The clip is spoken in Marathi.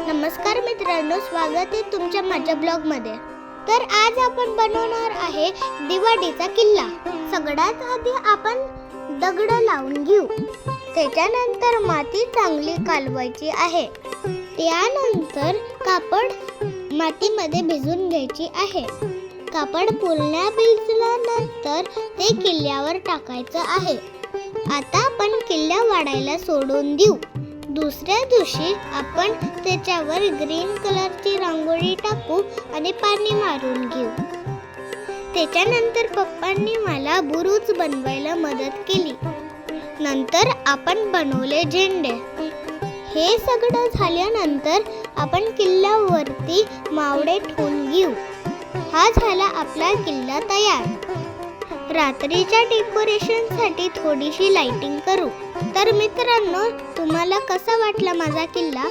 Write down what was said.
नमस्कार मित्रांनो, स्वागत आहे तुमच्या माझ्या ब्लॉगमध्ये। तर आज आपण बनवणार आहे दिवाळीचा किल्ला। सगळ्यात आधी आपण दगड लावून घेऊ, त्याच्यानंतर माती चांगली कालवायची आहे। त्यानंतर कापड मातीमध्ये भिजून घ्यायची आहे। कापड पूर्ण भिजल्यानंतर ते किल्ल्यावर टाकायचं आहे। आता आपण किल्ला वाढायला सोडून देऊ। दुसऱ्या दिवशी आपण त्याच्यावर ग्रीन कलरची रांगोळी टाकू आणि पाणी मारून घेऊ। त्याच्यानंतर पप्पांनी मला बुरुज बनवायला मदत केली। नंतर आपण बनवले झेंडे। हे सगळं झाल्यानंतर आपण किल्ल्यावरती मावळे ठेवून घेऊ। हा झाला आपला किल्ला तयार। रात्रीच्या डेकोरेशनसाठी थोडीशी लाइटिंग करू। तर मित्रांनो, तुम्हाला कसा वाटला माझा किल्ला?